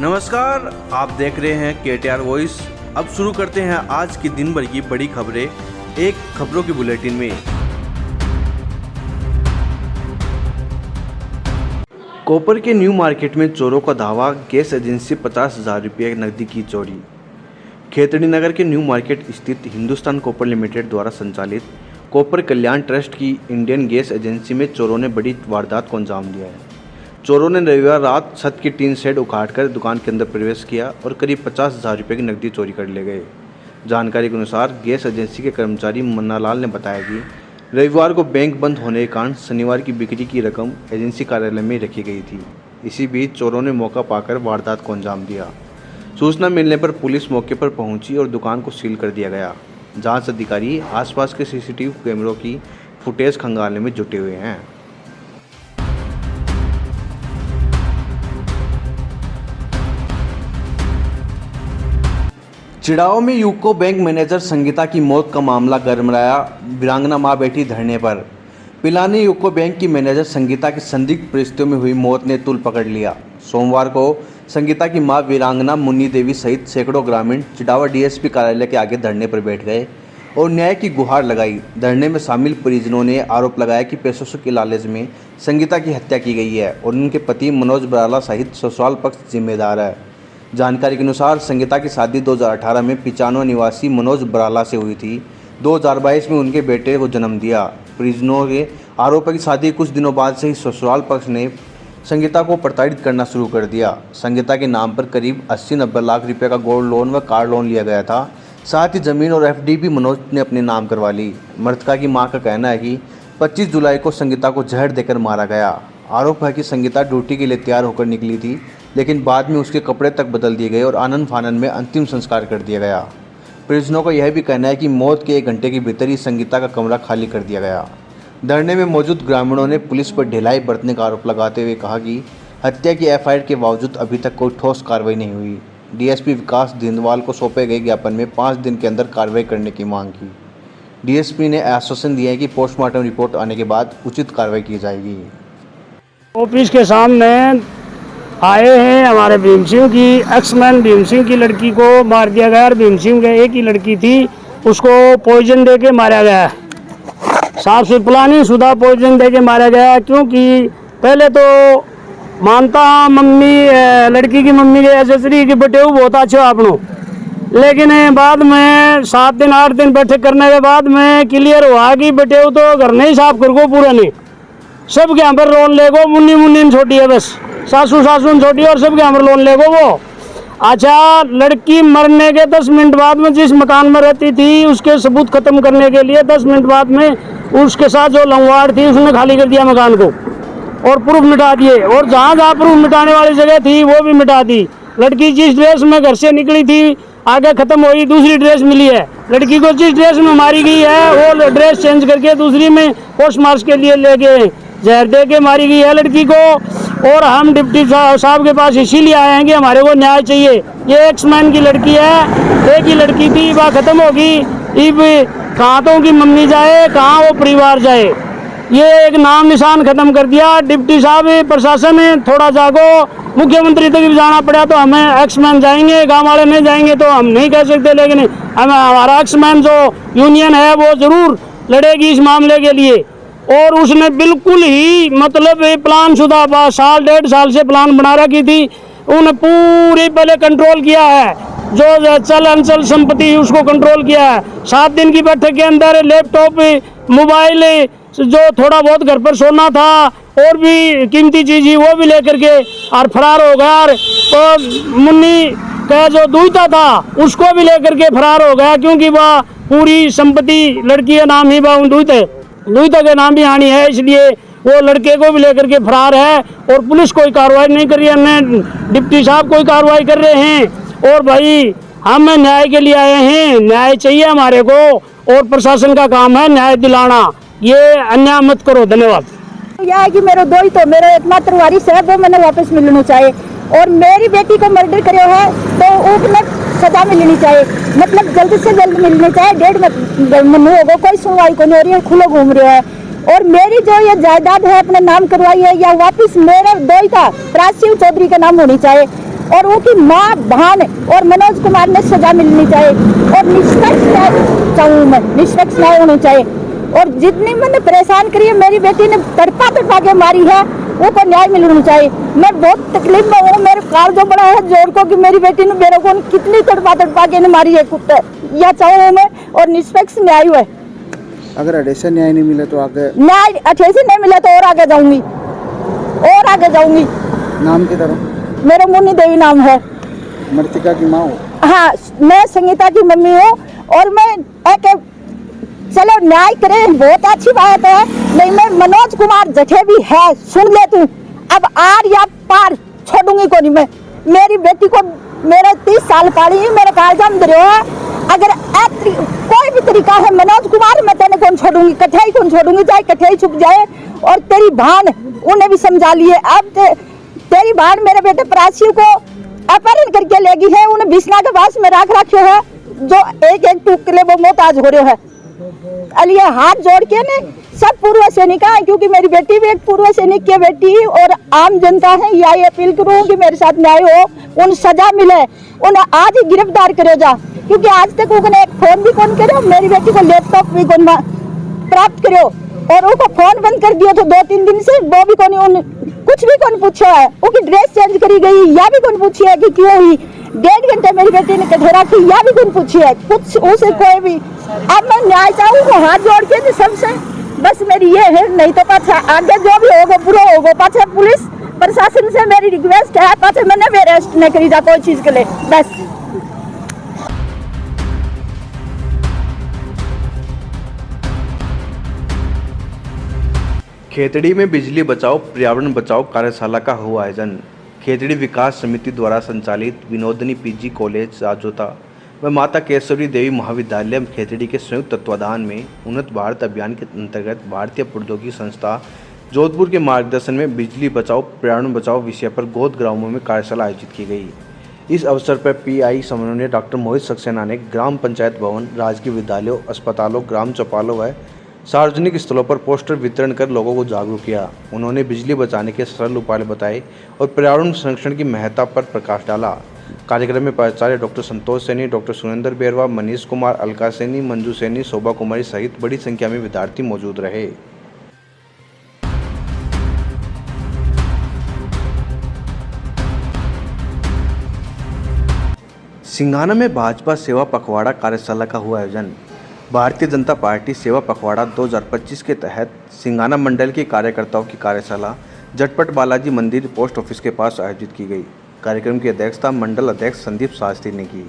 नमस्कार, आप देख रहे हैं KTR वॉइस। अब शुरू करते हैं आज की दिन भर की बड़ी खबरें एक खबरों की बुलेटिन में। कोपर के न्यू मार्केट में चोरों का धावा, गैस एजेंसी 50,000 रुपये नकदी की चोरी। खेतड़ी नगर के न्यू मार्केट स्थित हिंदुस्तान कोपर लिमिटेड द्वारा संचालित कोपर कल्याण ट्रस्ट की इंडियन गैस एजेंसी में चोरों ने बड़ी वारदात को अंजाम दिया है। चोरों ने रविवार रात छत की टीन शेड उखाड़कर दुकान के अंदर प्रवेश किया और करीब 50,000 रुपये की नकदी चोरी कर ले गए। जानकारी के अनुसार गैस एजेंसी के कर्मचारी मन्नालाल ने बताया कि रविवार को बैंक बंद होने के कारण शनिवार की बिक्री की रकम एजेंसी कार्यालय में रखी गई थी। इसी बीच चोरों ने मौका पाकर वारदात को अंजाम दिया। सूचना मिलने पर पुलिस मौके पर पहुंची और दुकान को सील कर दिया गया। जांच अधिकारी आसपास के सीसीटीवी कैमरों की फुटेज खंगालने में जुटे हुए हैं। चिड़ाव में यूको बैंक मैनेजर संगीता की मौत का मामला गरमाया। वीरांगना मां बैठी धरने पर। पिलानी यूको बैंक की मैनेजर संगीता की संदिग्ध परिस्थितियों में हुई मौत ने तूल पकड़ लिया। सोमवार को संगीता की मां वीरांगना मुन्नी देवी सहित सैकड़ों ग्रामीण चिड़ावा डीएसपी कार्यालय के आगे धरने पर बैठ गए और न्याय की गुहार लगाई। धरने में शामिल परिजनों ने आरोप लगाया कि पैसों के लालच में संगीता की हत्या की गई है और उनके पति मनोज बराला सहित ससुराल पक्ष जिम्मेदार है। जानकारी के अनुसार संगीता की शादी 2018 में 95 निवासी मनोज बराला से हुई थी। 2022 में उनके बेटे को जन्म दिया। परिजनों के आरोप है कि शादी कुछ दिनों बाद से ही ससुराल पक्ष ने संगीता को प्रताड़ित करना शुरू कर दिया। संगीता के नाम पर करीब 80-90 लाख रुपए का गोल्ड लोन व कार लोन लिया गया था। साथ ही जमीन और FD भी मनोज ने अपने नाम करवा ली। मृतका की मां का कहना है कि 25 जुलाई को संगीता को जहर देकर मारा गया। आरोप है कि संगीता ड्यूटी के लिए तैयार होकर निकली थी, लेकिन बाद में उसके कपड़े तक बदल दिए गए और आनन फानन में अंतिम संस्कार कर दिया गया। परिजनों का यह भी कहना है कि मौत के 1 घंटे के भीतर ही संगीता का कमरा खाली कर दिया गया। धरने में मौजूद ग्रामीणों ने पुलिस पर ढिलाई बरतने का आरोप लगाते हुए कहा कि हत्या की FIR के बावजूद अभी तक कोई ठोस कार्रवाई नहीं हुई। DSP विकास दिंदवाल को सौंपे गए ज्ञापन में 5 दिन के अंदर कार्रवाई करने की मांग की। DSP ने आश्वासन दिया है कि पोस्टमार्टम रिपोर्ट आने के बाद उचित कार्रवाई की जाएगी। ऑफिस के सामने आए हैं हमारे भीम सिंह की एक्समैन भीम सिंह की लड़की को मार दिया गया और भीम सिंह के एक ही लड़की थी, उसको पॉइजन दे के मारा गया। साफ सुथरा शुदा पॉइजन दे के मारा गया। क्योंकि पहले तो मानता मम्मी लड़की की मम्मी के एसेसरी की बटेऊ बहुत अच्छे आपनो, लेकिन बाद में 7 दिन 8 दिन बैठक करने के बाद में क्लियर हुआ कि बटेऊ तो घर नहीं साफ कर को पूरा नहीं, सब के यहाँ पर लोन लेगो। मुन्नी छोटी है, बस सासू छोटी है और सब के यहाँ पर लोन लेगो वो। अच्छा, लड़की मरने के 10 मिनट बाद में जिस मकान में रहती थी उसके सबूत खत्म करने के लिए 10 मिनट बाद में उसके साथ जो लंगवाड़ थी उसने खाली कर दिया मकान को और प्रूफ मिटा दिए, और जहाँ जहाँ प्रूफ मिटाने वाली जगह थी वो भी मिटा दी। लड़की जिस ड्रेस में घर से निकली थी आगे खत्म हुई, दूसरी ड्रेस मिली है। लड़की को जिस ड्रेस में मारी गई है वो ड्रेस चेंज करके दूसरी में पोस्टमार्टम के लिए ले गए। जहर दे के मारी गई है लड़की को। और हम डिप्टी साहब के पास इसीलिए आए हैं कि हमारे को न्याय चाहिए। ये एक्समैन की लड़की है, एक ही लड़की थी, वह खत्म होगी। अब कहाँ तो की मम्मी जाए, कहाँ वो परिवार जाए, ये एक नाम निशान खत्म कर दिया। डिप्टी साहब प्रशासन थोड़ा जागो। मुख्यमंत्री तक भी जाना पड़ा तो हमें एक्समैन जाएंगे, गाँव वाले नहीं जाएंगे तो हम नहीं कह सकते, लेकिन हमें हमारा एक्समैन जो यूनियन है वो जरूर लड़ेगी इस मामले के लिए। और उसने बिल्कुल ही मतलब प्लान शुदा 1.5 साल से प्लान बना रखी थी। उन्होंने पूरी पहले कंट्रोल किया है, जो चल अंचल संपत्ति उसको कंट्रोल किया है। 7 दिन की बैठक के अंदर लैपटॉप, मोबाइल, जो थोड़ा बहुत घर पर सोना था और भी कीमती चीज़ वो भी लेकर के और फरार हो गया। तो मुन्नी का जो दूता था उसको भी लेकर के फरार हो गया, क्योंकि वह पूरी संपत्ति लड़की के नाम ही लुईता के नाम भी आनी है, इसलिए वो लड़के को भी लेकर के फरार है। और पुलिस कोई कार्रवाई नहीं कर रही है, डिप्टी साहब कोई कार्रवाई कर रहे हैं। और भाई हम न्याय के लिए आए हैं, न्याय चाहिए हमारे को और प्रशासन का काम है न्याय दिलाना। ये अन्याय मत करो। धन्यवाद। यह है कि मेरे दो ही तो मेरा एकमात्र वारिस है, वो मैंने वापस मिलना चाहिए। और मेरी बेटी को मर्डर करो है तो उसने सजा मिलनी चाहिए, मतलब जल्द से जल्द मिलनी चाहिए। 1.5 महीने हो गए कोई सुनवाई को नहीं हो रही है, खुला घूम रहा है। और मेरी जो ये जायदाद है अपने नाम करवाई है या वापस मेरा दो ही था राशिव चौधरी का नाम होनी चाहिए। और उनकी माँ बहन और मनोज कुमार ने सजा मिलनी चाहिए और निष्पक्ष न्याय चाहूँ मैं, निष्पक्ष न्याय होना चाहिए। और जितनी मैंने परेशान करी है, मेरी बेटी ने तड़पा तड़पा के मारी है, उनको न्याय मिलना चाहिए। मैं बहुत तकलीफ में हूँ, मेरे कार जो बड़ा है जोर को कि मेरी बेटी ने मेरे को कितनी तड़पा तड़पा के मारी है कुत्ते, यह चाहूँ मैं और निष्पक्ष न्याय हुए। अगर अडेसा न्याय नहीं मिला तो आगे न्याय अच्छे से नहीं मिला तो और आगे जाऊंगी, और आगे जाऊंगी। नाम की तरह मेरा मुन्नी देवी नाम है। मृतिका की माँ हो। हाँ, मैं संगीता की मम्मी हूँ और मैं एक चलो न्याय करें बहुत अच्छी बात है, नहीं मैं मनोज कुमार जठे भी है, सुन ले तू, अब आर या पार छोड़ूंगी को नहीं मैं। मेरी बेटी को मेरे 30 साल पाली है, मेरे कालजाम दे रहे है, अगर कोई भी तरीका है मनोज कुमार मैं तेने कौन छोड़ूंगी, कठियाई कौन छोड़ूंगी, चाहे कठियाई छुप जाए। और तेरी बहन उन्हें भी समझा लिए, अब तेरी बहन मेरे बेटे प्राची को अपहरण करके ले गई है, उन्हें बिछना के पास में रख रखो है, जो एक एक टुकड़े वो मोहताज हो रहे है। अलिए हाथ जोड़ के ने सब पूर्व सैनिक है, क्योंकि मेरी बेटी भी एक पूर्व सैनिक की बेटी और आम जनता है, यही अपील करूँ कि मेरे साथ न्याय हो, उन सजा मिले, उन्हें आज ही गिरफ्तार करो जा, क्योंकि आज तक उन्हें एक फोन भी कौन करो, मेरी बेटी को लैपटॉप भी कौन प्राप्त करो, और उनको फोन बंद कर दिया तो 2-3 दिन से वो भी कौन कुछ भी कौन पूछा है, उनकी ड्रेस चेंज करी गई या भी कौन पूछी है कि क्यों हुई, 1.5 घंटे मेरी बेटी ने कठेरा की या भी कौन पूछी है, कुछ उसे कोई भी। अब मैं न्याय चाहूँ हाथ जोड़ के सबसे, बस मेरी ये है, नहीं तो पाछा आगे जो भी होगा बुरा होगा, पाछा पुलिस प्रशासन से मेरी रिक्वेस्ट है, पाछा मैंने भी अरेस्ट नहीं करी जा कोई चीज के लिए, बस। खेतड़ी में बिजली बचाओ पर्यावरण बचाओ कार्यशाला का हुआ आयोजन। खेतड़ी विकास समिति द्वारा संचालित विनोदनी पीजी कॉलेज राजोता व माता केशवरी देवी महाविद्यालय खेतड़ी के संयुक्त तत्वाधान में उन्नत भारत अभियान के अंतर्गत भारतीय प्रौद्योगिकी संस्था जोधपुर के मार्गदर्शन में बिजली बचाओ पर्यावरण बचाओ विषय पर गोद ग्रामों में कार्यशाला आयोजित की गई। इस अवसर पर पीआई समन्वय डॉक्टर मोहित सक्सेना ने ग्राम पंचायत भवन, राजकीय विद्यालयों, अस्पतालों, ग्राम चौपालों व सार्वजनिक स्थलों पर पोस्टर वितरण कर लोगों को जागरूक किया। उन्होंने बिजली बचाने के सरल उपाय बताए और पर्यावरण संरक्षण की महत्ता पर प्रकाश डाला। कार्यक्रम में प्राचार्य डॉक्टर संतोष सैनी, डॉक्टर सुरेंद्र बेरवा, मनीष कुमार, अलका सैनी, मंजू सैनी, शोभा कुमारी सहित बड़ी संख्या में विद्यार्थी मौजूद रहे। सिंघाना में भाजपा सेवा पखवाड़ा कार्यशाला का हुआ आयोजन। भारतीय जनता पार्टी सेवा पखवाड़ा 2025 के तहत सिंघाना मंडल के कार्यकर्ताओं की कार्यशाला झटपट बालाजी मंदिर पोस्ट ऑफिस के पास आयोजित की गई। कार्यक्रम की अध्यक्षता मंडल अध्यक्ष संदीप शास्त्री ने की।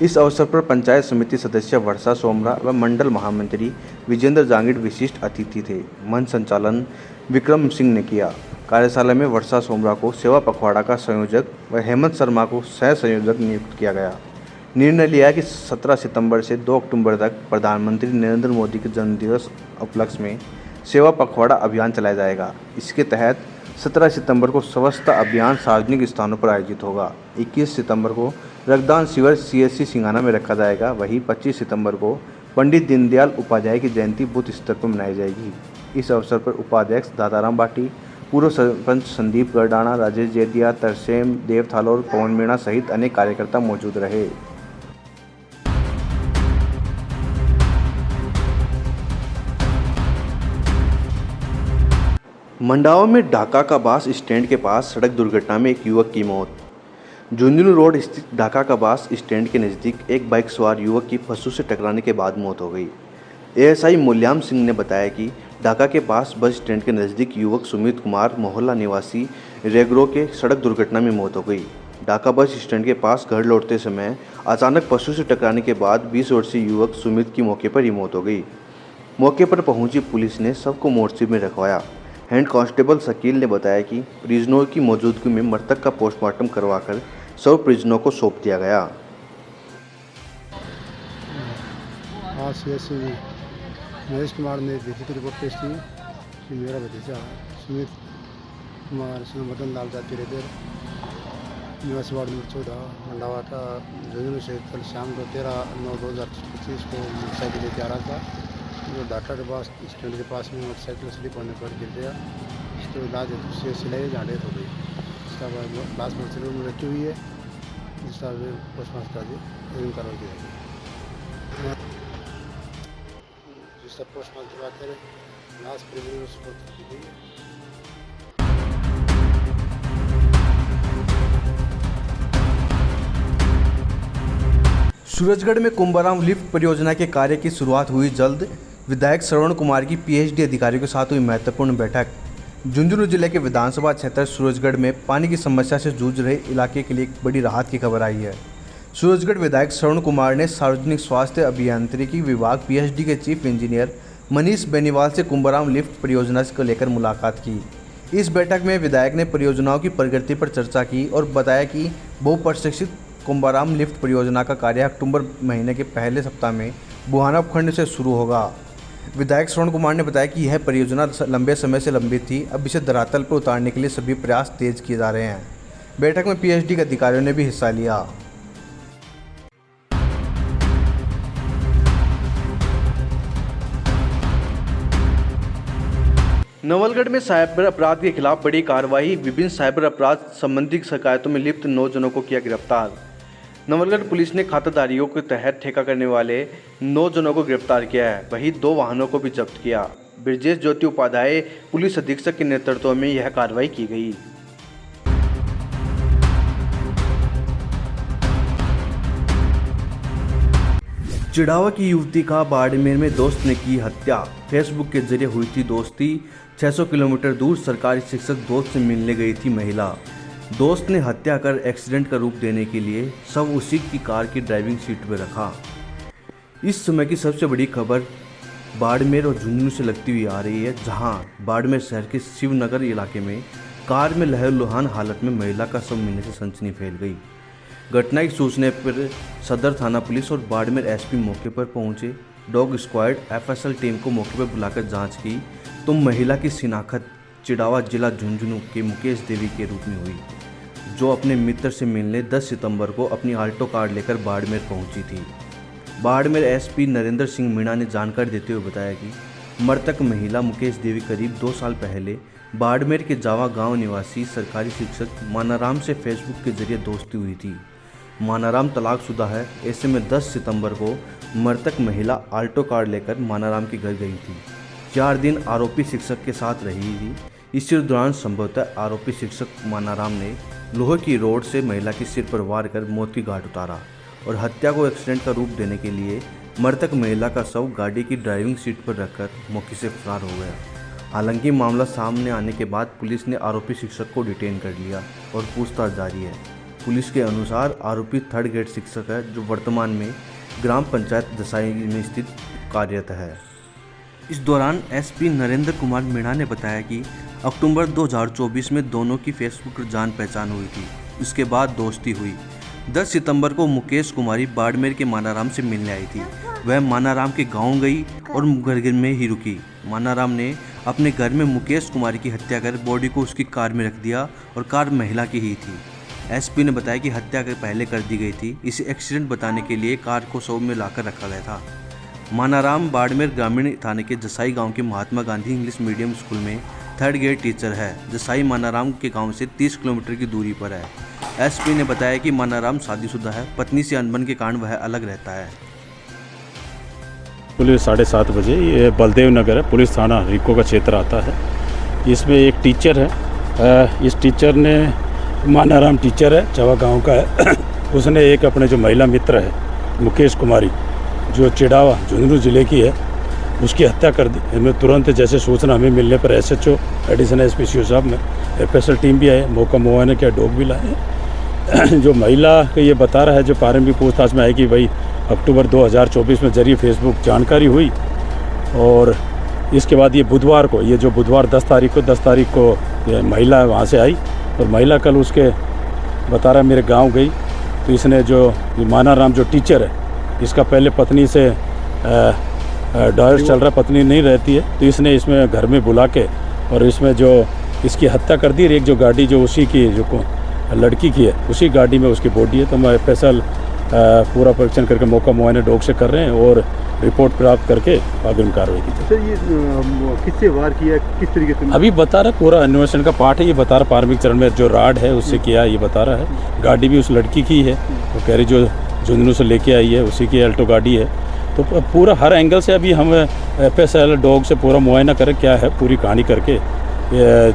इस अवसर पर पंचायत समिति सदस्य वर्षा सोमरा व मंडल महामंत्री विजेंद्र जांगिड़ विशिष्ट अतिथि थे। मंच संचालन विक्रम सिंह ने किया। कार्यशाला में वर्षा सोमरा को सेवा पखवाड़ा का संयोजक व हेमंत शर्मा को सह संयोजक नियुक्त किया गया। निर्णय लिया कि 17 सितंबर से 2 अक्टूबर तक प्रधानमंत्री नरेंद्र मोदी के जन्मदिवस उपलक्ष्य में सेवा पखवाड़ा अभियान चलाया जाएगा। इसके तहत 17 सितंबर को स्वच्छता अभियान सार्वजनिक स्थानों पर आयोजित होगा। 21 सितंबर को रक्तदान शिविर सीएससी सिंघाना में रखा जाएगा। वहीं 25 सितंबर को पंडित दीनदयाल उपाध्याय की जयंती बूथ स्तर पर मनाई जाएगी। इस अवसर पर उपाध्यक्ष दादाराम बाटी, पूर्व सरपंच संदीप गरडाना, राजेश जैदिया, तरसेम देव थालोर, पवन मीणा सहित अनेक कार्यकर्ता मौजूद रहे। मंडावा में ढाका का बास स्टैंड के पास सड़क दुर्घटना में एक युवक की मौत। झुंझुनू रोड स्थित ढाका का बास स्टैंड के नज़दीक एक बाइक सवार युवक की पशु से टकराने के बाद मौत हो गई। एएसआई मूल्याम सिंह ने बताया कि ढाका के पास बस स्टैंड के नज़दीक युवक सुमित कुमार मोहल्ला निवासी रेगरो के सड़क दुर्घटना में मौत हो गई। ढाका बस स्टैंड के पास घर लौटते समय अचानक पशु से टकराने के बाद 20 वर्षीय युवक सुमित की मौके पर ही मौत हो गई। मौके पर पहुंची पुलिस ने सबको मोर्चे में रखवाया। हेड कांस्टेबल शकील ने बताया कि परिजनों की मौजूदगी में मृतक का पोस्टमार्टम करवाकर शव परिजनों को सौंप दिया गया। आज सीएससी में महेश कुमार ने लिखित रिपोर्ट पेश की कि मेरा भतीजा सुमित कुमार मदन लाल जाति रेदर निवासी वार्ड नंबर 14 मंडावा का झुंझुनू से कल शाम को 13/9/2025 को मोटरसाइकिल लेके आ रहा था, जो ढाका के पास स्टैंड के पास में मोटरसाइकिल स्लिप होने पर गिर गया। तो इलाज सीएससी ले जहाँ डेथ हो गई। इसका बाद लास्ट मोर्चरी में रखी हुई है। जिस हिसाब से पोस्टमार्टम करा दी एवं कार्रवाई की जाएगी। जिसका पोस्टमार्टम की बात करें लाश परिजनों को सुपुर्द की गई है। सूरजगढ़ में कुंभाराम लिफ्ट परियोजना के कार्य की शुरुआत हुई जल्द। विधायक श्रवण कुमार की पीएचडी अधिकारियों के साथ हुई महत्वपूर्ण बैठक। झुंझुनू जिले के विधानसभा क्षेत्र सूरजगढ़ में पानी की समस्या से जूझ रहे इलाके के लिए एक बड़ी राहत की खबर आई है। सूरजगढ़ विधायक श्रवण कुमार ने सार्वजनिक स्वास्थ्य अभियांत्रिकी विभाग पीएचडी के चीफ इंजीनियर मनीष बेनीवाल से कुंभाराम लिफ्ट परियोजना को लेकर मुलाकात की। इस बैठक में विधायक ने परियोजनाओं की प्रगति पर चर्चा की और बताया कि बहुप्रशिक्षित कुंभाराम लिफ्ट परियोजना का कार्य अक्टूबर महीने के पहले सप्ताह में बुहाना उपखंड से शुरू होगा। विधायक श्रवण कुमार ने बताया कि यह परियोजना लंबे समय से लंबित थी, अब इसे धरातल पर उतारने के लिए सभी प्रयास तेज किए जा रहे हैं। बैठक में पीएचडी के अधिकारियों ने भी हिस्सा लिया। नवलगढ़ में साइबर अपराध के खिलाफ बड़ी कार्रवाई। विभिन्न साइबर अपराध संबंधी शिकायतों में लिप्त 9 जनों को किया गिरफ्तार। नवलगढ़ पुलिस ने खाताधारियों के तहत ठेका करने वाले 9 जनों को गिरफ्तार किया है। वहीं 2 वाहनों को भी जब्त किया। ब्रजेश ज्योति उपाध्याय पुलिस अधीक्षक के नेतृत्व में यह कार्रवाई की गई। चिड़ावा की युवती का बाड़मेर में दोस्त ने की हत्या। फेसबुक के जरिए हुई थी दोस्ती। 600 किलोमीटर दूर सरकारी शिक्षक दोस्त से मिलने गई थी महिला। दोस्त ने हत्या कर एक्सीडेंट का रूप देने के लिए शव उसी की कार की ड्राइविंग सीट पर रखा। इस समय की सबसे बड़ी खबर बाड़मेर और झुंझुनू से लगती हुई आ रही है, जहां बाड़मेर शहर के शिवनगर इलाके में कार में लहूलुहान हालत में महिला का शव मिलने से सनसनी फैल गई। घटना की सूचना पर सदर थाना पुलिस और बाड़मेर एसपी मौके पर पहुंचे। डॉग स्क्वाड एफएसएल टीम को मौके पर बुलाकर जांच की तो महिला की शिनाख्त चिड़ावा जिला झुंझुनू के मुकेश देवी के रूप में हुई, जो अपने मित्र से मिलने 10 सितंबर को अपनी आल्टो कार लेकर बाड़मेर पहुंची थी। बाड़मेर एसपी नरेंद्र सिंह मीणा ने जानकारी देते हुए बताया कि मृतक महिला मुकेश देवी करीब 2 साल पहले बाड़मेर के जावा गांव निवासी सरकारी शिक्षक मानाराम से फेसबुक के जरिए दोस्ती हुई थी। मानाराम तलाकशुदा है। ऐसे में 10 सितंबर को मृतक महिला आल्टो कार लेकर मानाराम के घर गई थी। 4 दिन आरोपी शिक्षक के साथ रही थी। इसी दौरान संभवतः आरोपी शिक्षक मानाराम ने लोहे की रोड से महिला के सिर पर वार कर मौत की घाट उतारा और हत्या को एक्सीडेंट का रूप देने के लिए मृतक महिला का शव गाड़ी की ड्राइविंग सीट पर रखकर मौके से फरार हो गया। हालांकि मामला सामने आने के बाद पुलिस ने आरोपी शिक्षक को डिटेन कर लिया और पूछताछ जारी है। पुलिस के अनुसार आरोपी 3rd ग्रेड शिक्षक है, जो वर्तमान में ग्राम पंचायत दसाई में स्थित कार्यरत है। इस दौरान एसपी नरेंद्र कुमार मीणा ने बताया कि अक्टूबर 2024 में दोनों की फेसबुक पर जान पहचान हुई थी। इसके बाद दोस्ती हुई। 10 सितंबर को मुकेश कुमारी बाड़मेर के मानाराम से मिलने आई थी। वह मानाराम के गांव गई और घर में ही रुकी। मानाराम ने अपने घर में मुकेश कुमारी की हत्या कर बॉडी को उसकी कार में रख दिया और कार महिला की ही थी। एसपी ने बताया कि हत्या पहले कर दी गई थी। इसे एक्सीडेंट बताने के लिए कार को शव में लाकर रखा गया था। मानाराम बाड़मेर ग्रामीण थाने के जसाई गांव के Mahatma Gandhi English medium school में 3rd ग्रेड टीचर है। जसाई मानाराम के गांव से 30 किलोमीटर की दूरी पर है। एसपी ने बताया कि मानाराम शादीशुदा है। पत्नी से अनबन के कारण वह अलग रहता है। पुलिस 7:30 बजे, ये बलदेव नगर है, पुलिस थाना रिको का क्षेत्र आता है। इसमें एक टीचर है। इस टीचर ने मानाराम टीचर है, चवा गांव का है। उसने एक अपने जो महिला मित्र है मुकेश कुमारी, जो चिड़ावा झुंझुनू जिले की है, उसकी हत्या कर दी। हमें तुरंत जैसे सूचना हमें मिलने पर एसएचओ एडिशनल एसपी साहब में एफएसएल टीम भी आए, मौका मुआयना किया, डॉग भी लाए। जो महिला का ये बता रहा है, जो प्रारंभिक पूछताछ में है कि भाई अक्टूबर 2024 में जरिए फेसबुक जानकारी हुई और इसके बाद ये बुधवार को, ये जो बुधवार 10 तारीख को ये महिला वहाँ से आई और महिला कल उसके बता रहा मेरे गांव गई। तो इसने जो मानाराम जो टीचर है, इसका पहले पत्नी से डायवर्स चल रहा, पत्नी नहीं रहती है, तो इसने इसमें घर में बुला के और इसमें जो इसकी हत्या कर दी। और एक जो गाड़ी जो उसी की जो लड़की की है, उसी गाड़ी में उसकी बॉडी है। तो मैं एफएसएल पूरा परीक्षण करके मौका मुआयना डॉग से कर रहे हैं और रिपोर्ट प्राप्त करके अग्रिम कार्रवाई की सर ये किससे वार किया, किस तरीके से? अभी बता रहा, पूरा अन्वेषण का पार्ट है, ये बता रहा प्रारंभिक चरण में जो राड है उससे किया ये बता रहा है। गाड़ी भी उस लड़की की है, वो कह रही जो झुंझुनू से लेके आई है उसी की अल्टो गाड़ी है। तो पूरा हर एंगल से अभी हम FSL डॉग से पूरा मुआयना करें क्या है, पूरी कहानी करके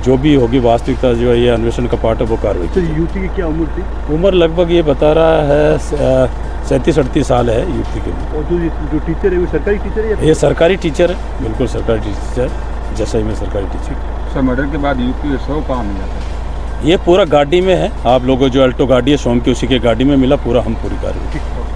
जो भी होगी वास्तविकता जो है ये अन्वेषण का पार्ट है वो कार्रवाई। तो युवती की क्या उम्र थी? उम्र लगभग ये बता रहा है 37-38 साल है युवती के लिए। और जो टीचर है वो सरकारी टीचर है या? ये सरकारी टीचर है, बिल्कुल सरकारी टीचर, जैसा ही मैं सरकारी टीचर। सर मर्डर के बाद युवती को शव कहाँ मिला था? ये पूरा गाड़ी में है, आप लोगों जो अल्टो गाड़ी है सोम की उसी के गाड़ी में मिला, पूरा हम पूरी कार्रवाई।